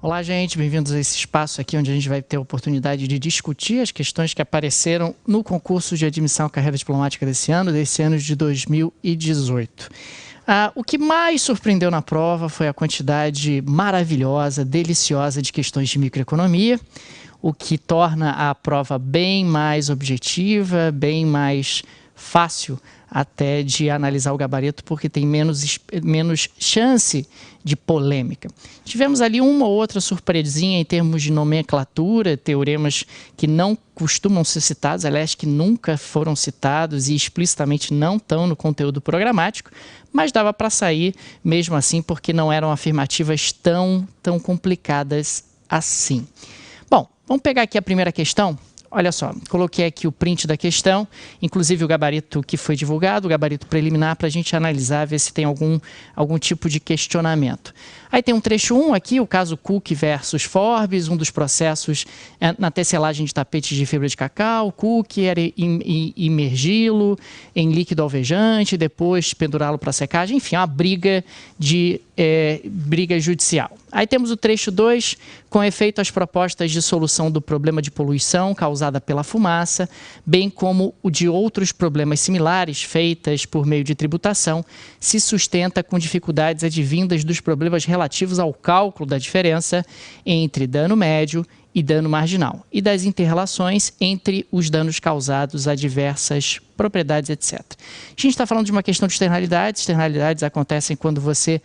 Olá, gente, bem-vindos a esse espaço aqui onde a gente vai ter a oportunidade de discutir as questões que apareceram no concurso de admissão à carreira diplomática desse ano de 2018. O que mais surpreendeu na prova foi a quantidade maravilhosa, deliciosa de questões de microeconomia, o que torna a prova bem mais objetiva, bem mais fácil até de analisar o gabarito, porque tem menos chance de polêmica. Tivemos ali uma ou outra surpresinha em termos de nomenclatura, teoremas que não costumam ser citados, aliás, que nunca foram citados e explicitamente não estão no conteúdo programático, mas dava para sair mesmo assim, porque não eram afirmativas tão complicadas assim. Bom, vamos pegar aqui a primeira questão. Olha só, coloquei aqui o print da questão, inclusive o gabarito que foi divulgado, o gabarito preliminar, para a gente analisar, ver se tem algum tipo de questionamento. Aí tem um trecho 1 aqui, o caso Cook versus Forbes, um dos processos na tecelagem de tapetes de fibra de cacau. Cook era imergi-lo em líquido alvejante, depois pendurá-lo para secagem, enfim, uma briga judicial. Aí temos o trecho 2, com efeito às propostas de solução do problema de poluição causada pela fumaça, bem como o de outros problemas similares feitas por meio de tributação, se sustenta com dificuldades advindas dos problemas relativos ao cálculo da diferença entre dano médio e dano marginal, e das interrelações entre os danos causados a diversas propriedades, etc. A gente está falando de uma questão de externalidades. Externalidades acontecem quando você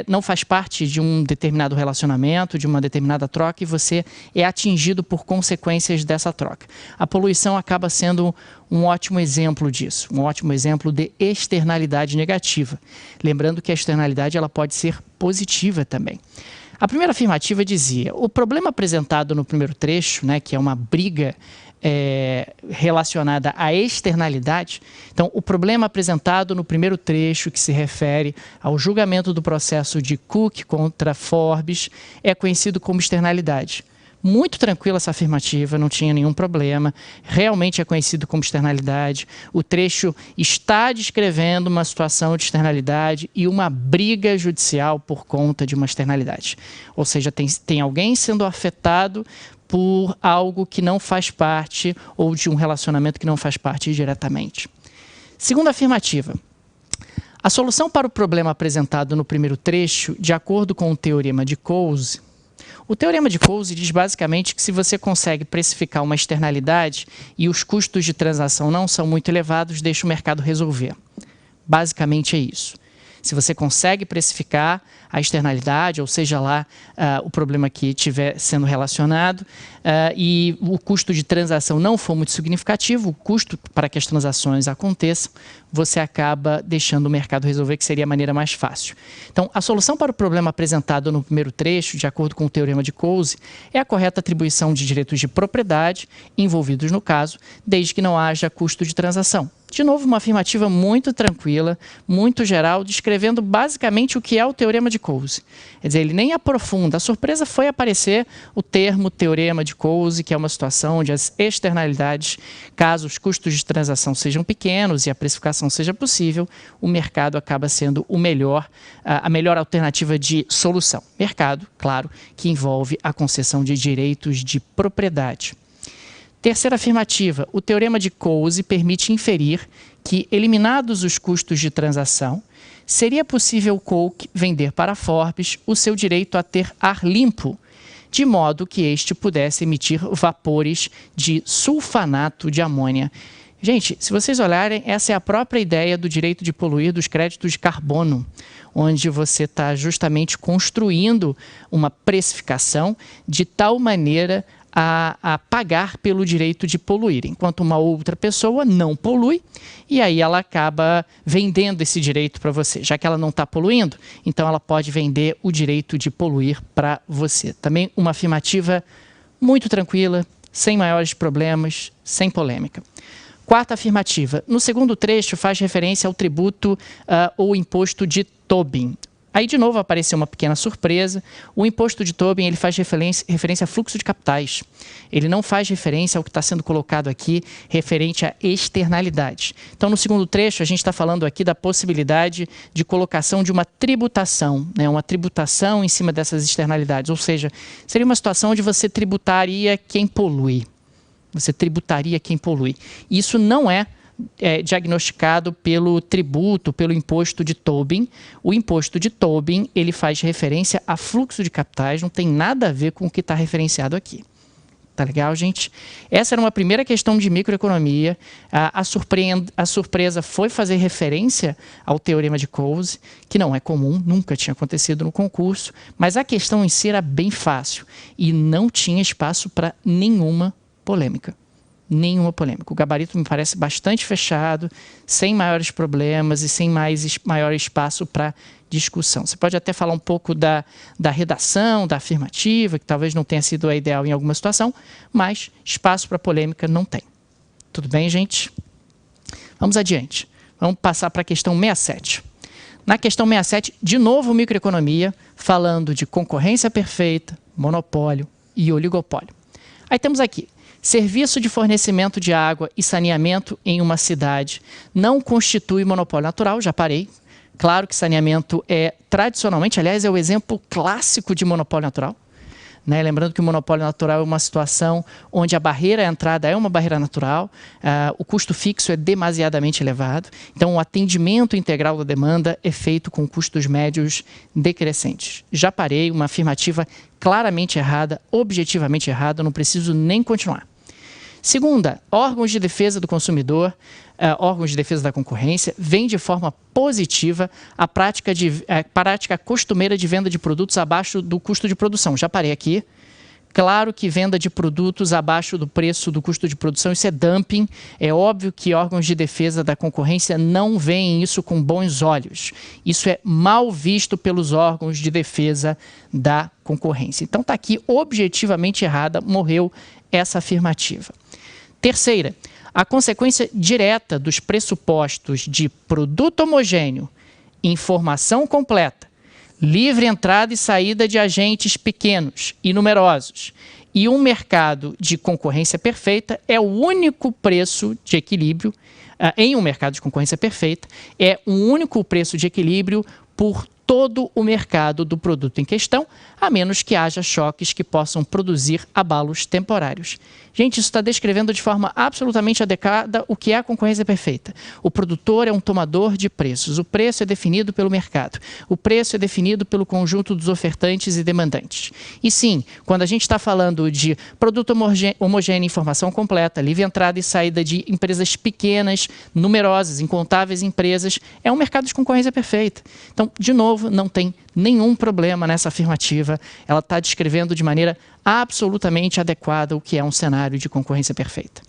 não faz parte de um determinado relacionamento, de uma determinada troca, e você é atingido por consequências dessa troca. A poluição acaba sendo um ótimo exemplo disso, um ótimo exemplo de externalidade negativa. Lembrando que a externalidade ela pode ser positiva também. A primeira afirmativa dizia: o problema apresentado no primeiro trecho, que é uma briga relacionada à externalidade. Então, o problema apresentado no primeiro trecho, que se refere ao julgamento do processo de Cook contra Forbes, é conhecido como externalidade. Muito tranquila essa afirmativa, não tinha nenhum problema, realmente é conhecido como externalidade. O trecho está descrevendo uma situação de externalidade e uma briga judicial por conta de uma externalidade. Ou seja, tem alguém sendo afetado por algo que não faz parte ou de um relacionamento que não faz parte diretamente. Segunda afirmativa. A solução para o problema apresentado no primeiro trecho, de acordo com o teorema de Coase. O teorema de Coase diz basicamente que se você consegue precificar uma externalidade e os custos de transação não são muito elevados, deixa o mercado resolver. Basicamente é isso. Se você consegue precificar a externalidade, ou seja lá o problema que estiver sendo relacionado, e o custo de transação não for muito significativo, o custo para que as transações aconteçam, você acaba deixando o mercado resolver, que seria a maneira mais fácil. Então, a solução para o problema apresentado no primeiro trecho, de acordo com o teorema de Coase, é a correta atribuição de direitos de propriedade envolvidos no caso, desde que não haja custo de transação. De novo, uma afirmativa muito tranquila, muito geral, descrevendo basicamente o que é o teorema de Coase. Quer dizer, ele nem aprofunda. A surpresa foi aparecer o termo teorema de Coase, que é uma situação onde as externalidades, caso os custos de transação sejam pequenos e a precificação seja possível, o mercado acaba sendo a melhor alternativa de solução. Mercado, claro, que envolve a concessão de direitos de propriedade. Terceira afirmativa, o teorema de Coase permite inferir que, eliminados os custos de transação, seria possível Cook vender para Forbes o seu direito a ter ar limpo, de modo que este pudesse emitir vapores de sulfanato de amônia. Gente, se vocês olharem, essa é a própria ideia do direito de poluir dos créditos de carbono, onde você está justamente construindo uma precificação de tal maneira a pagar pelo direito de poluir, enquanto uma outra pessoa não polui, e aí ela acaba vendendo esse direito para você. Já que ela não está poluindo, então ela pode vender o direito de poluir para você. Também uma afirmativa muito tranquila, sem maiores problemas, sem polêmica. Quarta afirmativa. No segundo trecho faz referência ao tributo ou imposto de Tobin. Aí, de novo, apareceu uma pequena surpresa. O imposto de Tobin ele faz referência a fluxo de capitais. Ele não faz referência ao que está sendo colocado aqui, referente a externalidades. Então, no segundo trecho, a gente está falando aqui da possibilidade de colocação de uma tributação, né? Uma tributação em cima dessas externalidades. Ou seja, seria uma situação onde você tributaria quem polui. Você tributaria quem polui. Isso não é diagnosticado pelo tributo, pelo imposto de Tobin. O imposto de Tobin ele faz referência a fluxo de capitais, não tem nada a ver com o que está referenciado aqui. Tá legal, gente? Essa era uma primeira questão de microeconomia. A surpresa foi fazer referência ao teorema de Coase, que não é comum, nunca tinha acontecido no concurso, mas a questão em si era bem fácil e não tinha espaço para nenhuma polêmica. Nenhuma polêmica. O gabarito me parece bastante fechado, sem maiores problemas e sem maior espaço para discussão. Você pode até falar um pouco da redação, da afirmativa, que talvez não tenha sido a ideal em alguma situação, mas espaço para polêmica não tem. Tudo bem, gente? Vamos adiante. Vamos passar para a questão 67. Na questão 67, de novo microeconomia, falando de concorrência perfeita, monopólio e oligopólio. Aí temos aqui: serviço de fornecimento de água e saneamento em uma cidade não constitui monopólio natural, já parei. Claro que saneamento é, tradicionalmente, aliás, é o exemplo clássico de monopólio natural. Né? Lembrando que o monopólio natural é uma situação onde a barreira à entrada é uma barreira natural, o custo fixo é demasiadamente elevado, então o atendimento integral da demanda é feito com custos médios decrescentes. Já parei, uma afirmativa claramente errada, objetivamente errada, não preciso nem continuar. Segunda, órgãos de defesa do consumidor, órgãos de defesa da concorrência, veem de forma positiva a prática costumeira de venda de produtos abaixo do custo de produção. Já parei aqui. Claro que venda de produtos abaixo do preço do custo de produção, isso é dumping. É óbvio que órgãos de defesa da concorrência não veem isso com bons olhos. Isso é mal visto pelos órgãos de defesa da concorrência. Então está aqui objetivamente errada, morreu essa afirmativa. Terceira, a consequência direta dos pressupostos de produto homogêneo, informação completa, livre entrada e saída de agentes pequenos e numerosos e um mercado de concorrência perfeita é o único preço de equilíbrio, em um mercado de concorrência perfeita, é um único preço de equilíbrio por todo o mercado do produto em questão, a menos que haja choques que possam produzir abalos temporários. Gente, isso está descrevendo de forma absolutamente adequada o que é a concorrência perfeita. O produtor é um tomador de preços. O preço é definido pelo mercado. O preço é definido pelo conjunto dos ofertantes e demandantes. E sim, quando a gente está falando de produto homogêneo, informação completa, livre entrada e saída de empresas pequenas, numerosas, incontáveis empresas, é um mercado de concorrência perfeita. Então, de novo, não tem nenhum problema nessa afirmativa. Ela está descrevendo de maneira absolutamente adequada o que é um cenário de concorrência perfeita.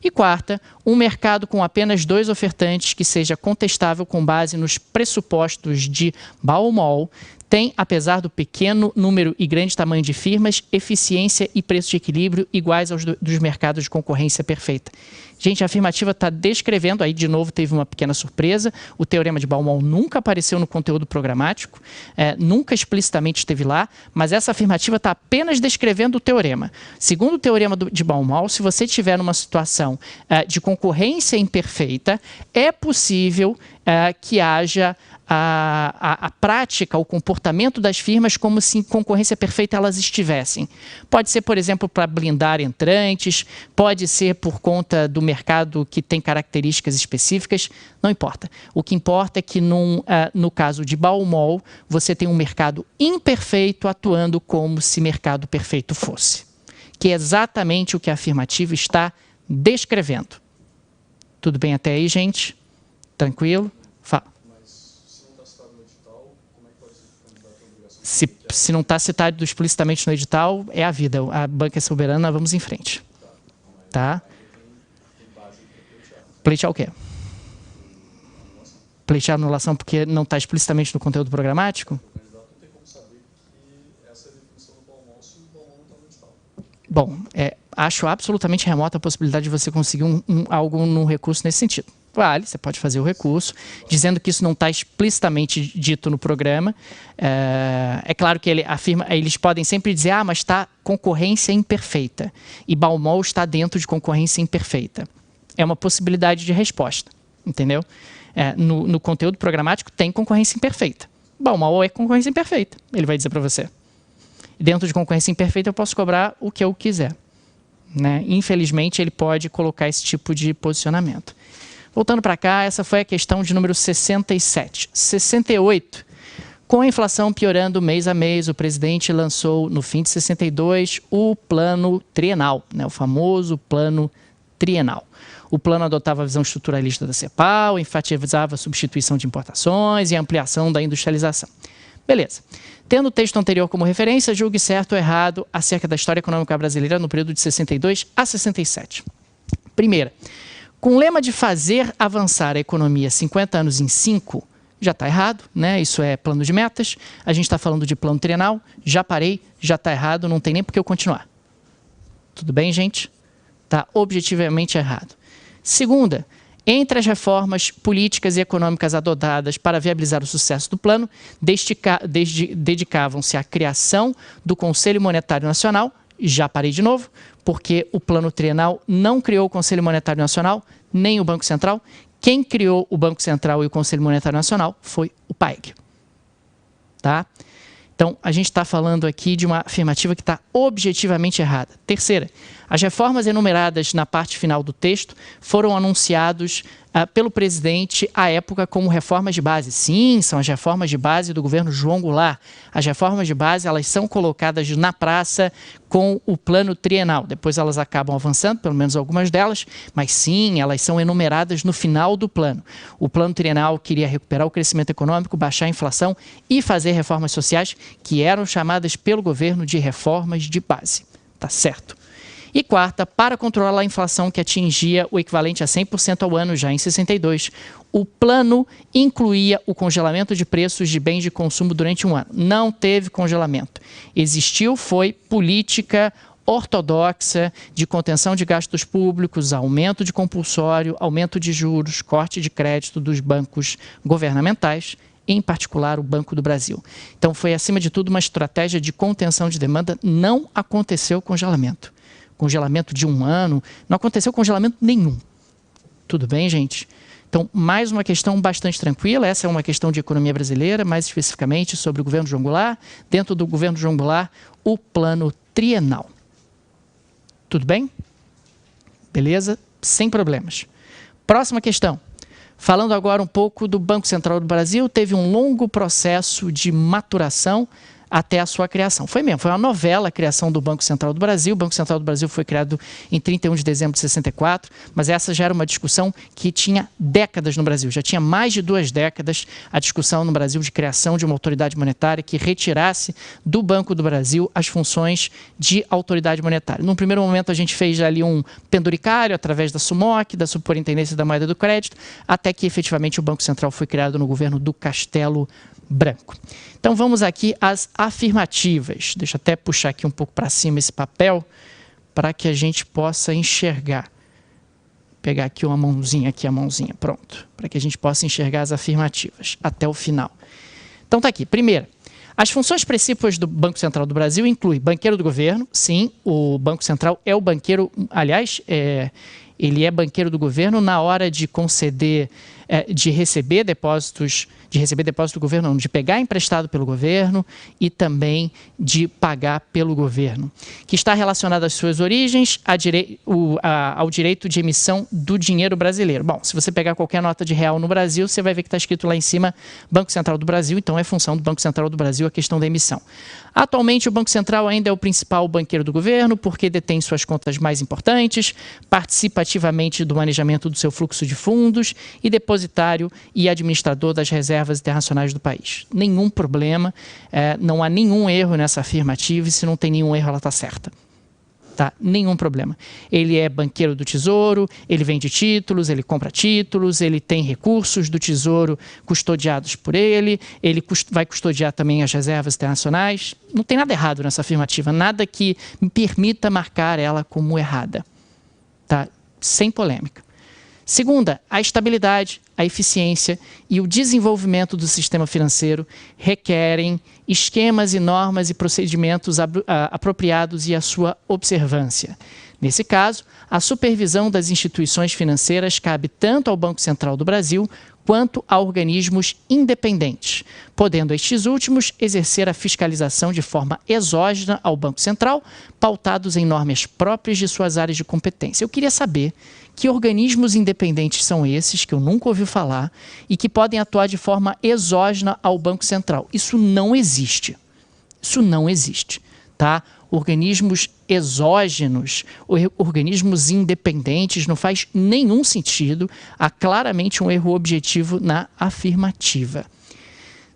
E quarta, um mercado com apenas 2 ofertantes que seja contestável com base nos pressupostos de Baumol tem, apesar do pequeno número e grande tamanho de firmas, eficiência e preço de equilíbrio iguais aos dos mercados de concorrência perfeita. Gente, a afirmativa está descrevendo, aí de novo teve uma pequena surpresa, o teorema de Baumol nunca apareceu no conteúdo programático, nunca explicitamente esteve lá, mas essa afirmativa está apenas descrevendo o teorema. Segundo o teorema de Baumol, se você tiver numa situação de concorrência imperfeita, é possível que haja a prática, o comportamento das firmas como se em concorrência perfeita elas estivessem. Pode ser, por exemplo, para blindar entrantes, pode ser por conta do mercado que tem características específicas, não importa. O que importa é que no caso de Baumol, você tem um mercado imperfeito atuando como se mercado perfeito fosse, que é exatamente o que a afirmativa está descrevendo. Tudo bem até aí, gente? Tranquilo? Fala. Se não está citado explicitamente no edital, é a vida. A banca é soberana, vamos em frente. Tá? Pleitear o quê? Pleitear anulação porque não está explicitamente no conteúdo programático? Bom, acho absolutamente remota a possibilidade de você conseguir algo no recurso nesse sentido. Vale, você pode fazer o recurso, dizendo que isso não está explicitamente dito no programa. É claro que eles podem sempre dizer, mas está concorrência imperfeita. E Baumol está dentro de concorrência imperfeita. É uma possibilidade de resposta, entendeu? No conteúdo programático tem concorrência imperfeita. Baumol é concorrência imperfeita, ele vai dizer para você. Dentro de concorrência imperfeita eu posso cobrar o que eu quiser, né? Infelizmente ele pode colocar esse tipo de posicionamento. Voltando para cá, essa foi a questão de número 67. 68. Com a inflação piorando mês a mês, o presidente lançou, no fim de 62, o plano trienal, né? O famoso plano trienal. O plano adotava a visão estruturalista da CEPAL, enfatizava a substituição de importações e a ampliação da industrialização. Beleza. Tendo o texto anterior como referência, julgue certo ou errado acerca da história econômica brasileira no período de 62 a 67. Primeira, com o lema de fazer avançar a economia 50 anos em 5, já está errado, né? Isso é plano de metas. A gente está falando de plano trienal, já parei, já está errado, não tem nem por que eu continuar. Tudo bem, gente? Está objetivamente errado. Segunda, entre as reformas políticas e econômicas adotadas para viabilizar o sucesso do plano, dedicavam-se à criação do Conselho Monetário Nacional, já parei de novo, porque o plano trienal não criou o Conselho Monetário Nacional, nem o Banco Central. Quem criou o Banco Central e o Conselho Monetário Nacional foi o PAEG. Tá? Então, a gente está falando aqui de uma afirmativa que está objetivamente errada. Terceira, as reformas enumeradas na parte final do texto foram anunciados pelo presidente à época como reformas de base. Sim, são as reformas de base do governo João Goulart. As reformas de base, elas são colocadas na praça com o plano trienal. Depois elas acabam avançando, pelo menos algumas delas, mas sim, elas são enumeradas no final do plano. O plano trienal queria recuperar o crescimento econômico, baixar a inflação e fazer reformas sociais que eram chamadas pelo governo de reformas de base. Tá certo? E quarta, para controlar a inflação que atingia o equivalente a 100% ao ano já em 62, o plano incluía o congelamento de preços de bens de consumo durante um ano. Não teve congelamento. Existiu, foi política ortodoxa de contenção de gastos públicos, aumento de compulsório, aumento de juros, corte de crédito dos bancos governamentais, em particular o Banco do Brasil. Então foi, acima de tudo, uma estratégia de contenção de demanda. Não aconteceu congelamento. Congelamento de um ano, não aconteceu congelamento nenhum. Tudo bem, gente? Então, mais uma questão bastante tranquila. Essa é uma questão de economia brasileira, mais especificamente sobre o governo João Goulart. Dentro do governo João Goulart, o plano trienal. Tudo bem? Beleza? Sem problemas. Próxima questão. Falando agora um pouco do Banco Central do Brasil, teve um longo processo de maturação até a sua criação. Foi mesmo, foi uma novela a criação do Banco Central do Brasil. O Banco Central do Brasil foi criado em 31 de dezembro de 64, mas essa já era uma discussão que tinha décadas no Brasil. Já tinha mais de 2 décadas a discussão no Brasil de criação de uma autoridade monetária que retirasse do Banco do Brasil as funções de autoridade monetária. Num primeiro momento a gente fez ali um penduricário através da SUMOC, da Superintendência da Moeda do Crédito, até que efetivamente o Banco Central foi criado no governo do Castelo Branco. Então vamos aqui às afirmativas. Deixa eu até puxar aqui um pouco para cima esse papel para que a gente possa enxergar. Pegar aqui uma mãozinha, pronto. Para que a gente possa enxergar as afirmativas até o final. Então tá aqui. Primeira, as funções principais do Banco Central do Brasil incluem banqueiro do governo. Sim, o Banco Central é o banqueiro, aliás, ele é banqueiro do governo na hora de conceder, de receber depósitos do governo, não, de pegar emprestado pelo governo e também de pagar pelo governo, que está relacionado às suas origens ao direito de emissão do dinheiro brasileiro. Bom, se você pegar qualquer nota de real no Brasil, você vai ver que está escrito lá em cima Banco Central do Brasil, então é função do Banco Central do Brasil a questão da emissão. Atualmente, o Banco Central ainda é o principal banqueiro do governo, porque detém suas contas mais importantes, participa ativamente do manejamento do seu fluxo de fundos e depositário e administrador das reservas internacionais do país. Nenhum problema, não há nenhum erro nessa afirmativa, e se não tem nenhum erro, ela está certa. Tá? Nenhum problema. Ele é banqueiro do Tesouro, ele vende títulos, ele compra títulos, ele tem recursos do Tesouro custodiados por ele vai custodiar também as reservas internacionais. Não tem nada errado nessa afirmativa, nada que me permita marcar ela como errada. Tá? Sem polêmica. Segunda, a estabilidade, a eficiência e o desenvolvimento do sistema financeiro requerem esquemas e normas e procedimentos apropriados e a sua observância. Nesse caso, a supervisão das instituições financeiras cabe tanto ao Banco Central do Brasil quanto a organismos independentes, podendo estes últimos exercer a fiscalização de forma exógena ao Banco Central, pautados em normas próprias de suas áreas de competência. Eu queria saber que organismos independentes são esses, que eu nunca ouvi falar, e que podem atuar de forma exógena ao Banco Central. Isso não existe. Isso não existe, tá? Organismos exógenos, organismos independentes, não faz nenhum sentido. Há claramente um erro objetivo na afirmativa.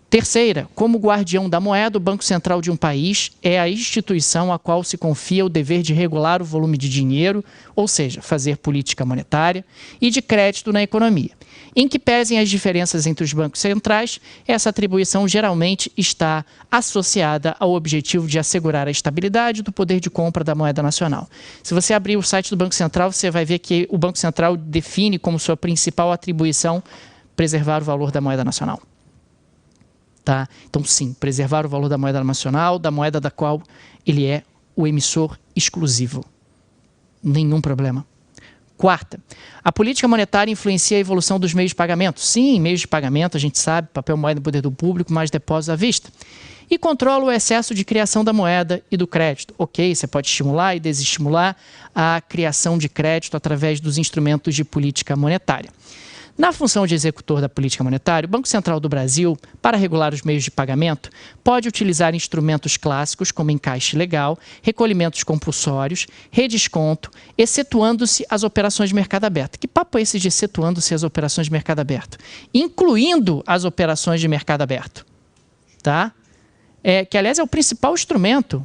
Terceira, como guardião da moeda, o Banco Central de um país é a instituição a qual se confia o dever de regular o volume de dinheiro, ou seja, fazer política monetária, e de crédito na economia. Em que pesem as diferenças entre os bancos centrais, essa atribuição geralmente está associada ao objetivo de assegurar a estabilidade do poder de compra da moeda nacional. Se você abrir o site do Banco Central, você vai ver que o Banco Central define como sua principal atribuição preservar o valor da moeda nacional. Tá? Então, sim, preservar o valor da moeda nacional, da moeda da qual ele é o emissor exclusivo. Nenhum problema. Quarta, a política monetária influencia a evolução dos meios de pagamento. Sim, meios de pagamento, a gente sabe, papel, moeda no poder do público, mais depósitos à vista. E controla o excesso de criação da moeda e do crédito. Ok, você pode estimular e desestimular a criação de crédito através dos instrumentos de política monetária. Na função de executor da política monetária, o Banco Central do Brasil, para regular os meios de pagamento, pode utilizar instrumentos clássicos como encaixe legal, recolhimentos compulsórios, redesconto, excetuando-se as operações de mercado aberto. Que papo é esse de excetuando-se as operações de mercado aberto? Incluindo as operações de mercado aberto. Tá? Que, aliás, é o principal instrumento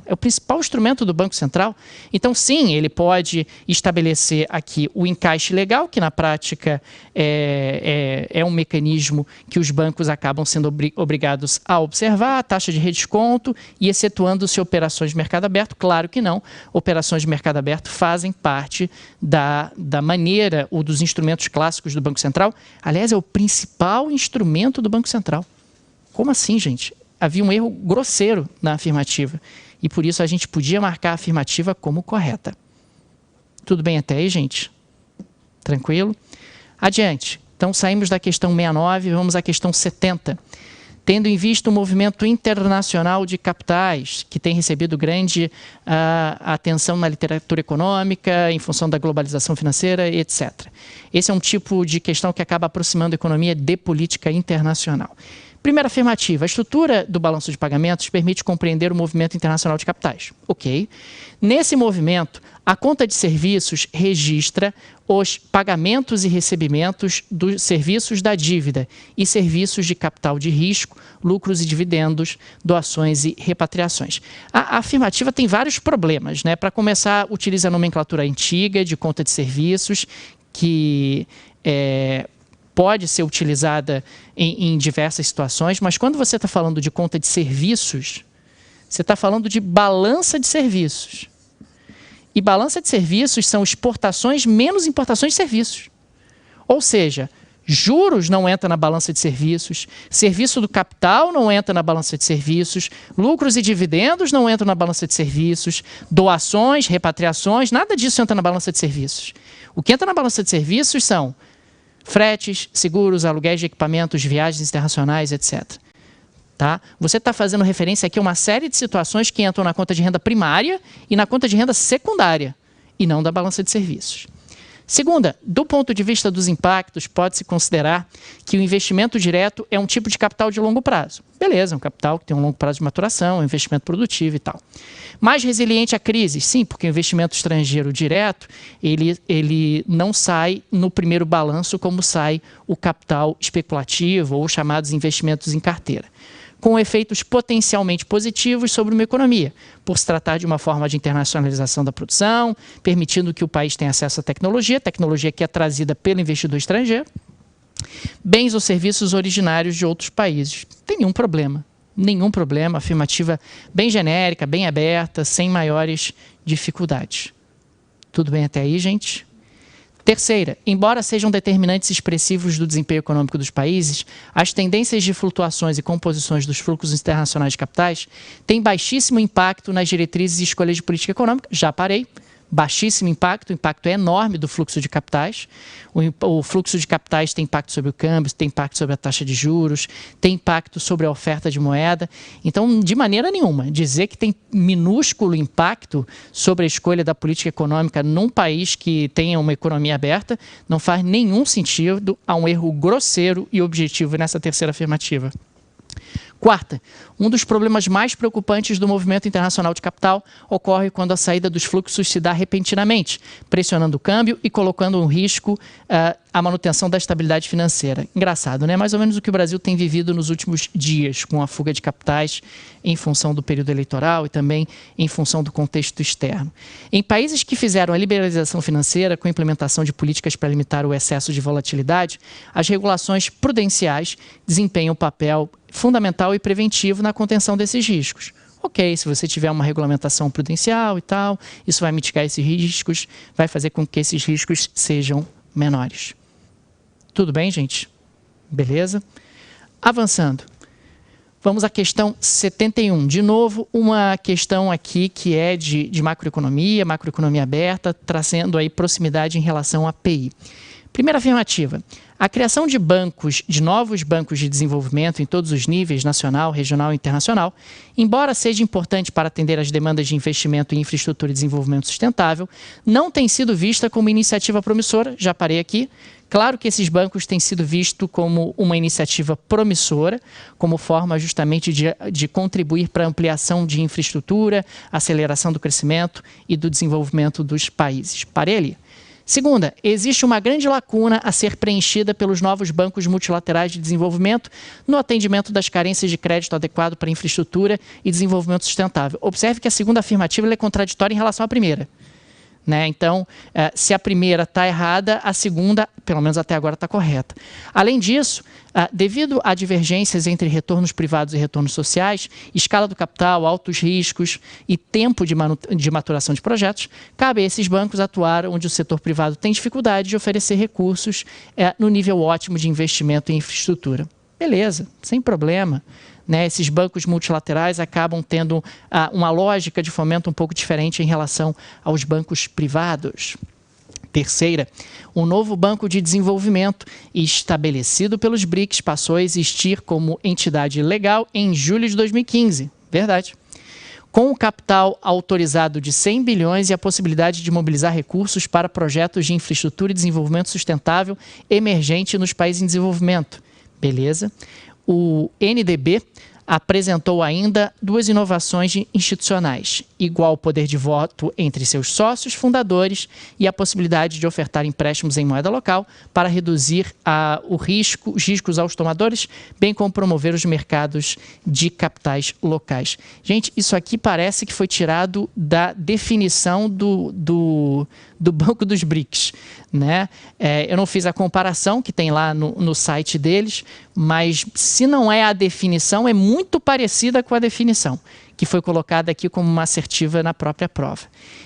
do Banco Central. Então, sim, ele pode estabelecer aqui o encaixe legal, que na prática é um mecanismo que os bancos acabam sendo obrigados a observar, a taxa de redesconto e excetuando-se operações de mercado aberto. Claro que não. Operações de mercado aberto fazem parte da maneira ou dos instrumentos clássicos do Banco Central. Aliás, é o principal instrumento do Banco Central. Como assim, gente? Havia um erro grosseiro na afirmativa e por isso a gente podia marcar a afirmativa como correta. Tudo bem até aí, gente? Tranquilo? Adiante. Então saímos da questão 69 e vamos à questão 70. Tendo em vista o movimento internacional de capitais, que tem recebido grande atenção na literatura econômica, em função da globalização financeira, etc. Esse é um tipo de questão que acaba aproximando a economia de política internacional. Primeira afirmativa, a estrutura do balanço de pagamentos permite compreender o movimento internacional de capitais. Ok. Nesse movimento, a conta de serviços registra os pagamentos e recebimentos dos serviços da dívida e serviços de capital de risco, lucros e dividendos, doações e repatriações. A afirmativa tem vários problemas, né? Para começar, utiliza a nomenclatura antiga de conta de serviços, que pode ser utilizada em diversas situações, mas quando você está falando de conta de serviços, você está falando de balança de serviços. E balança de serviços são exportações menos importações de serviços. Ou seja, juros não entra na balança de serviços, serviço do capital não entra na balança de serviços, lucros e dividendos não entram na balança de serviços, doações, repatriações, nada disso entra na balança de serviços. O que entra na balança de serviços são fretes, seguros, aluguéis de equipamentos, viagens internacionais, etc. Tá? Você está fazendo referência aqui a uma série de situações que entram na conta de renda primária e na conta de renda secundária, e não da balança de serviços. Segunda, do ponto de vista dos impactos, pode-se considerar que o investimento direto é um tipo de capital de longo prazo. Beleza, um capital que tem um longo prazo de maturação, um investimento produtivo e tal. Mais resiliente a crises? Sim, porque o investimento estrangeiro direto, ele não sai no primeiro balanço como sai o capital especulativo ou os chamados investimentos em carteira, com efeitos potencialmente positivos sobre uma economia, por se tratar de uma forma de internacionalização da produção, permitindo que o país tenha acesso à tecnologia que é trazida pelo investidor estrangeiro, bens ou serviços originários de outros países. Não tem nenhum problema, afirmativa bem genérica, bem aberta, sem maiores dificuldades. Tudo bem até aí, gente? Terceira, embora sejam determinantes expressivos do desempenho econômico dos países, as tendências de flutuações e composições dos fluxos internacionais de capitais têm baixíssimo impacto nas diretrizes e escolhas de política econômica. Já parei. Baixíssimo impacto, o impacto é enorme do fluxo de capitais. O fluxo de capitais tem impacto sobre o câmbio, tem impacto sobre a taxa de juros, tem impacto sobre a oferta de moeda. Então, de maneira nenhuma, dizer que tem minúsculo impacto sobre a escolha da política econômica num país que tenha uma economia aberta não faz nenhum sentido, há um erro grosseiro e objetivo nessa terceira afirmativa. Quarta, um dos problemas mais preocupantes do movimento internacional de capital ocorre quando a saída dos fluxos se dá repentinamente, pressionando o câmbio e colocando em risco a manutenção da estabilidade financeira. Engraçado, né? Mais ou menos o que o Brasil tem vivido nos últimos dias, com a fuga de capitais em função do período eleitoral e também em função do contexto externo. Em países que fizeram a liberalização financeira com a implementação de políticas para limitar o excesso de volatilidade, as regulações prudenciais desempenham um papel fundamental e preventivo na contenção desses riscos. Ok, se você tiver uma regulamentação prudencial e tal, isso vai mitigar esses riscos, vai fazer com que esses riscos sejam menores. Tudo bem, gente? Beleza? Avançando. Vamos à questão 71. De novo, uma questão aqui que é de macroeconomia aberta, trazendo aí proximidade em relação à PI. Primeira afirmativa. A criação de novos bancos de desenvolvimento em todos os níveis, nacional, regional e internacional, embora seja importante para atender às demandas de investimento em infraestrutura e desenvolvimento sustentável, não tem sido vista como iniciativa promissora, já parei aqui. Claro que esses bancos têm sido vistos como uma iniciativa promissora, como forma justamente de contribuir para a ampliação de infraestrutura, aceleração do crescimento e do desenvolvimento dos países. Parei ali. Segunda, existe uma grande lacuna a ser preenchida pelos novos bancos multilaterais de desenvolvimento no atendimento das carências de crédito adequado para infraestrutura e desenvolvimento sustentável. Observe que a segunda afirmativa é contraditória em relação à primeira. Né? Então, se a primeira está errada, a segunda, pelo menos até agora, está correta. Além disso, devido a divergências entre retornos privados e retornos sociais, escala do capital, altos riscos e tempo de maturação de projetos, cabe a esses bancos atuar onde o setor privado tem dificuldade de oferecer recursos no nível ótimo de investimento em infraestrutura. Beleza, sem problema. Né, esses bancos multilaterais acabam tendo uma lógica de fomento um pouco diferente em relação aos bancos privados. Terceira, um novo banco de desenvolvimento estabelecido pelos BRICS passou a existir como entidade legal em julho de 2015. Verdade. Com o capital autorizado de 100 bilhões e a possibilidade de mobilizar recursos para projetos de infraestrutura e desenvolvimento sustentável emergente nos países em desenvolvimento. Beleza. O NDB apresentou ainda duas inovações institucionais: igual poder de voto entre seus sócios fundadores e a possibilidade de ofertar empréstimos em moeda local para reduzir os riscos aos tomadores, bem como promover os mercados de capitais locais. Gente, isso aqui parece que foi tirado da definição do Banco dos BRICS. Né? Eu não fiz a comparação que tem lá no site deles, mas se não é a definição, é muito parecida com a definição, que foi colocada aqui como uma assertiva na própria prova.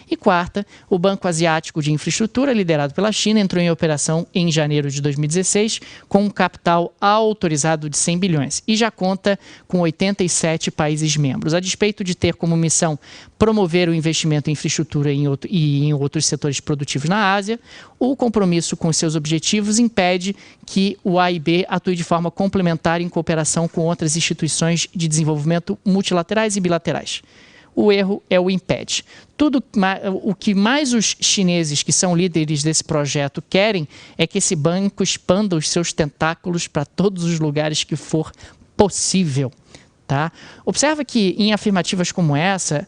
E quarta, o Banco Asiático de Infraestrutura, liderado pela China, entrou em operação em janeiro de 2016 com um capital autorizado de 100 bilhões e já conta com 87 países membros. A despeito de ter como missão promover o investimento em infraestrutura e em outros setores produtivos na Ásia, o compromisso com seus objetivos impede que o AIB atue de forma complementar em cooperação com outras instituições de desenvolvimento multilaterais e bilaterais. O erro é o impede. O que mais os chineses, que são líderes desse projeto, querem é que esse banco expanda os seus tentáculos para todos os lugares que for possível. Tá? Observa que em afirmativas como essa,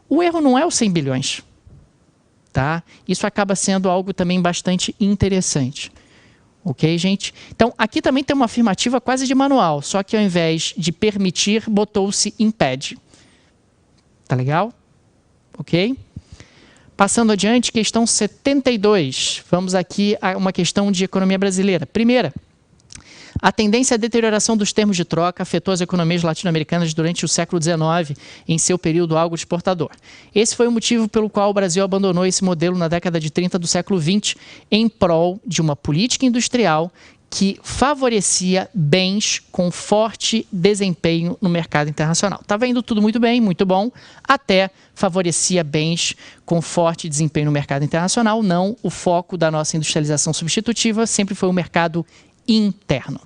o erro não é os 100 bilhões. Tá? Isso acaba sendo algo também bastante interessante. Ok, gente? Então, aqui também tem uma afirmativa quase de manual, só que ao invés de permitir, botou-se impede. Tá legal? Ok? Passando adiante, questão 72. Vamos aqui a uma questão de economia brasileira. Primeira, A tendência à deterioração dos termos de troca afetou as economias latino-americanas durante o século XIX, em seu período algo exportador. Esse foi o motivo pelo qual o Brasil abandonou esse modelo na década de 30 do século XX, em prol de uma política industrial que favorecia bens com forte desempenho no mercado internacional. Estava indo tudo muito bem, muito bom, até favorecia bens com forte desempenho no mercado internacional. Não, o foco da nossa industrialização substitutiva sempre foi o mercado interno.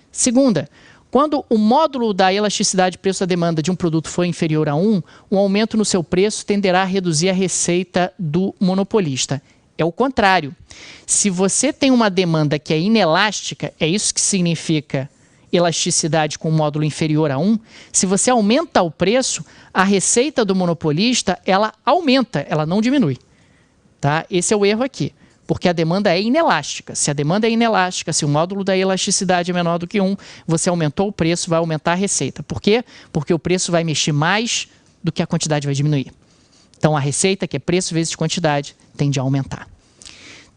Segunda, quando o módulo da elasticidade preço-demanda de um produto for inferior a 1, um aumento no seu preço tenderá a reduzir a receita do monopolista. É o contrário. Se você tem uma demanda que é inelástica, é isso que significa elasticidade com módulo inferior a 1, se você aumenta o preço, a receita do monopolista, ela aumenta, ela não diminui. Tá? Esse é o erro aqui, porque a demanda é inelástica. Se a demanda é inelástica, se o módulo da elasticidade é menor do que 1, você aumentou o preço, vai aumentar a receita. Por quê? Porque o preço vai mexer mais do que a quantidade vai diminuir. Então, a receita, que é preço vezes quantidade, tende a aumentar.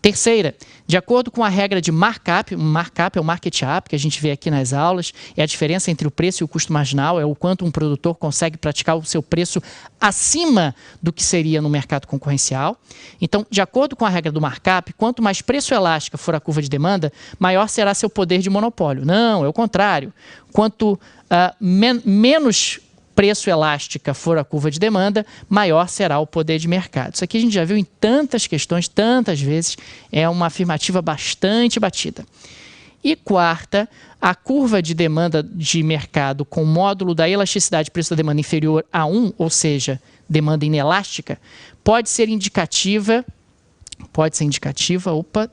Terceira, de acordo com a regra de markup é o market up, que a gente vê aqui nas aulas, é a diferença entre o preço e o custo marginal, é o quanto um produtor consegue praticar o seu preço acima do que seria no mercado concorrencial. Então, de acordo com a regra do markup, quanto mais preço elástica for a curva de demanda, maior será seu poder de monopólio. Não, é o contrário. Quanto menos preço elástica for a curva de demanda, maior será o poder de mercado. Isso aqui a gente já viu em tantas questões, tantas vezes, é uma afirmativa bastante batida. E quarta, a curva de demanda de mercado com módulo da elasticidade preço da demanda inferior a 1, ou seja, demanda inelástica, pode ser indicativa,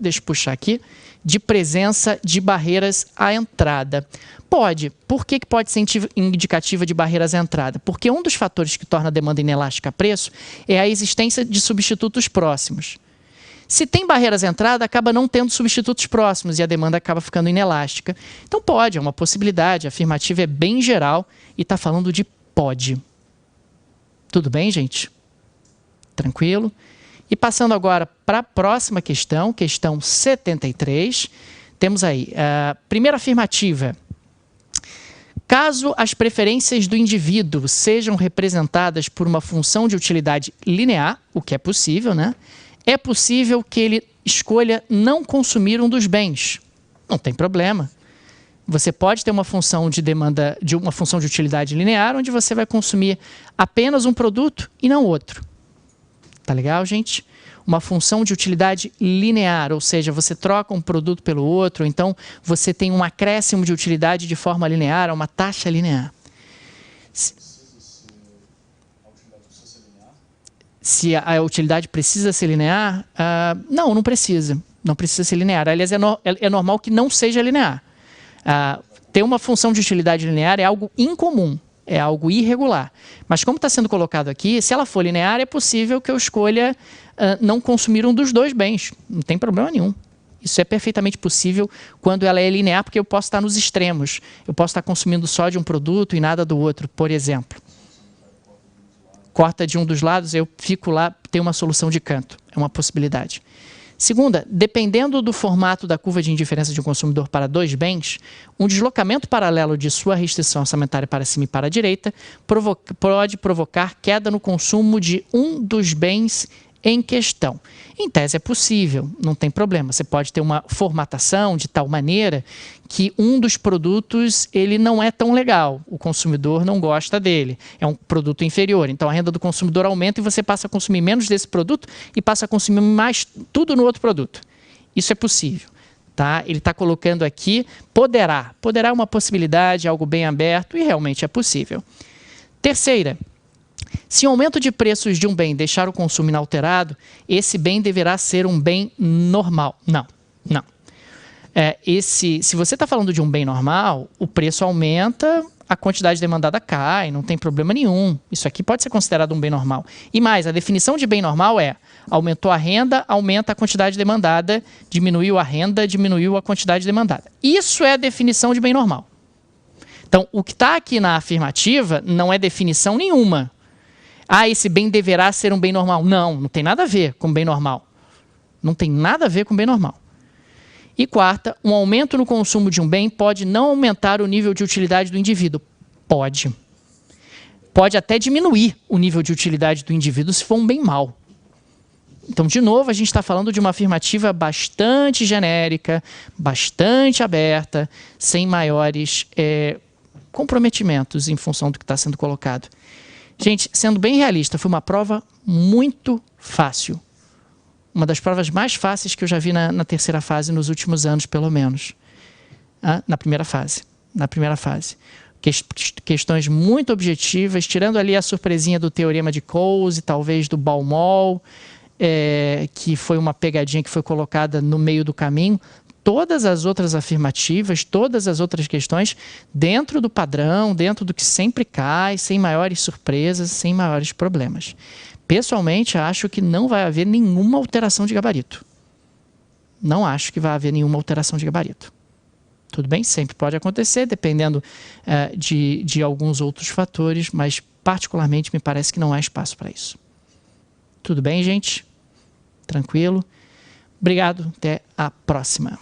deixa eu puxar aqui, de presença de barreiras à entrada. Pode. Por que pode ser indicativa de barreiras à entrada? Porque um dos fatores que torna a demanda inelástica a preço é a existência de substitutos próximos. Se tem barreiras à entrada, acaba não tendo substitutos próximos e a demanda acaba ficando inelástica. Então pode, é uma possibilidade. A afirmativa é bem geral e está falando de pode. Tudo bem, gente? Tranquilo? E passando agora para a próxima questão, questão 73, temos aí a primeira afirmativa. Caso as preferências do indivíduo sejam representadas por uma função de utilidade linear, o que é possível, né? É possível que ele escolha não consumir um dos bens. Não tem problema. Você pode ter uma função de demanda, uma função de utilidade linear, onde você vai consumir apenas um produto e não outro. Tá legal, gente? Uma função de utilidade linear, ou seja, você troca um produto pelo outro, então você tem um acréscimo de utilidade de forma linear, uma taxa linear. Se a utilidade precisa ser linear? Não precisa. Não precisa ser linear. Aliás, é normal que não seja linear. Ter uma função de utilidade linear é algo incomum. É algo irregular. Mas como está sendo colocado aqui, se ela for linear, é possível que eu escolha não consumir um dos dois bens. Não tem problema nenhum. Isso é perfeitamente possível quando ela é linear, porque eu posso estar nos extremos. Eu posso estar consumindo só de um produto e nada do outro, por exemplo. Corta de um dos lados, eu fico lá, tem uma solução de canto. É uma possibilidade. Segunda, dependendo do formato da curva de indiferença de um consumidor para dois bens, um deslocamento paralelo de sua restrição orçamentária para cima e para a direita pode provocar queda no consumo de um dos bens em questão. Em tese é possível, não tem problema. Você pode ter uma formatação de tal maneira que um dos produtos ele não é tão legal. O consumidor não gosta dele. É um produto inferior. Então a renda do consumidor aumenta e você passa a consumir menos desse produto e passa a consumir mais tudo no outro produto. Isso é possível. Tá? Ele está colocando aqui poderá. Poderá é uma possibilidade, algo bem aberto e realmente é possível. Terceira. Se o aumento de preços de um bem deixar o consumo inalterado, esse bem deverá ser um bem normal. Não. Se você está falando de um bem normal, o preço aumenta, a quantidade demandada cai, não tem problema nenhum. Isso aqui pode ser considerado um bem normal. E mais, a definição de bem normal é: aumentou a renda, aumenta a quantidade demandada, diminuiu a renda, diminuiu a quantidade demandada. Isso é a definição de bem normal. Então, o que está aqui na afirmativa não é definição nenhuma. Esse bem deverá ser um bem normal. Não tem nada a ver com bem normal. Não tem nada a ver com bem normal. E quarta, um aumento no consumo de um bem pode não aumentar o nível de utilidade do indivíduo. Pode. Pode até diminuir o nível de utilidade do indivíduo se for um bem mau. Então, de novo, a gente está falando de uma afirmativa bastante genérica, bastante aberta, sem maiores comprometimentos em função do que está sendo colocado. Gente, sendo bem realista, foi uma prova muito fácil. Uma das provas mais fáceis que eu já vi na terceira fase nos últimos anos, pelo menos. Na primeira fase. Questões muito objetivas, tirando ali a surpresinha do teorema de Coase, talvez do Baumol, que foi uma pegadinha que foi colocada no meio do caminho. Todas as outras afirmativas, todas as outras questões, dentro do padrão, dentro do que sempre cai, sem maiores surpresas, sem maiores problemas. Pessoalmente, acho que não vai haver nenhuma alteração de gabarito. Não acho que vai haver nenhuma alteração de gabarito. Tudo bem? Sempre pode acontecer, dependendo de alguns outros fatores, mas particularmente me parece que não há espaço para isso. Tudo bem, gente? Tranquilo? Obrigado, até a próxima.